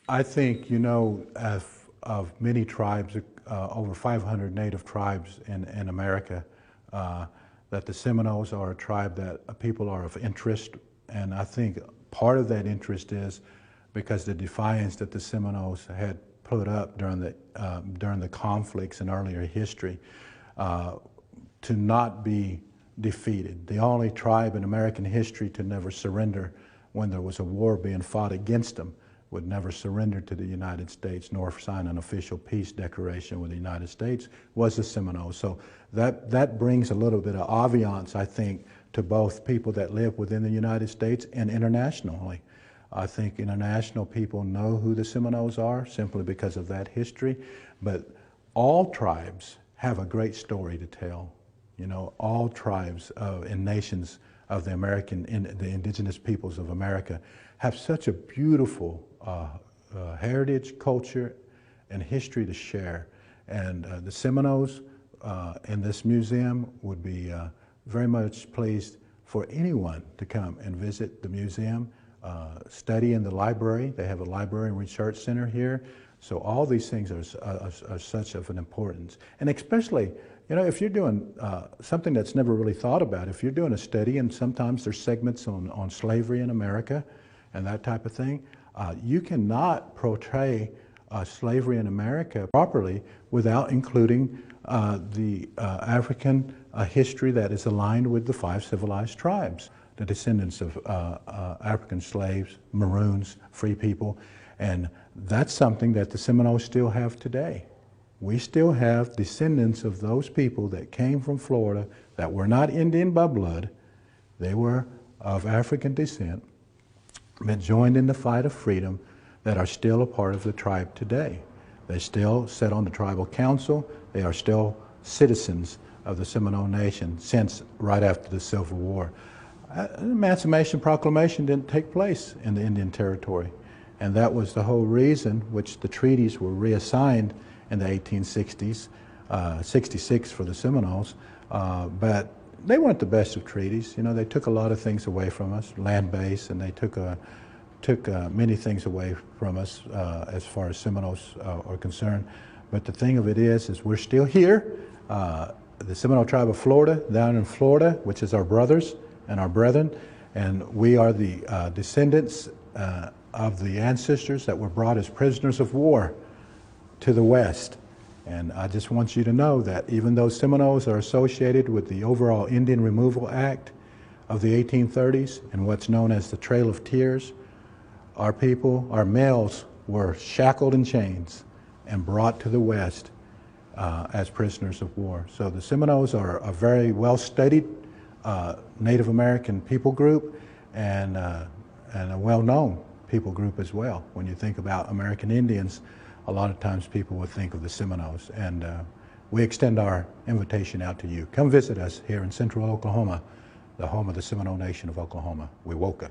I think, of many tribes, over 500 native tribes in America, that the Seminoles are a tribe that people are of interest. And I think part of that interest is because the defiance that the Seminoles had put up during the conflicts in earlier history, to not be defeated. The only tribe in American history to never surrender when there was a war being fought against them, would never surrender to the United States nor sign an official peace declaration with the United States, was the Seminoles. So that brings a little bit of ambiance, I think, to both people that live within the United States and internationally. I think international people know who the Seminoles are simply because of that history, but all tribes have a great story to tell. All tribes and nations of the indigenous peoples of America have such a beautiful heritage, culture, and history to share. And the Seminoles in this museum would be very much pleased for anyone to come and visit the museum, study in the library. They have a library and research center here. So all these things are such of an importance. And especially, if you're doing something that's never really thought about, if you're doing a study, and sometimes there's segments on slavery in America and that type of thing, you cannot portray slavery in America properly without including the African history that is aligned with the 5 civilized tribes, the descendants of African slaves, Maroons, free people. And that's something that the Seminoles still have today. We still have descendants of those people that came from Florida that were not Indian by blood. They were of African descent, but joined in the fight of freedom, that are still a part of the tribe today. They still sit on the tribal council. They are still citizens of the Seminole Nation since right after the Civil War. Emancipation Proclamation didn't take place in the Indian Territory. And that was the whole reason which the treaties were reassigned in the 1860s, 66 for the Seminoles, but they weren't the best of treaties. They took a lot of things away from us, land base, and they took many things away from us as far as Seminoles are concerned. But the thing of it is we're still here. The Seminole Tribe of Florida, down in Florida, which is our brothers and our brethren, and we are the descendants of the ancestors that were brought as prisoners of war to the West. And I just want you to know that even though Seminoles are associated with the overall Indian Removal Act of the 1830s and what's known as the Trail of Tears, our people, our males, were shackled in chains and brought to the West as prisoners of war. So the Seminoles are a very well-studied Native American people group and a well-known people group as well. When you think about American Indians, a lot of times people would think of the Seminoles, and we extend our invitation out to you. Come visit us here in Central Oklahoma, the home of the Seminole Nation of Oklahoma, Wewoka.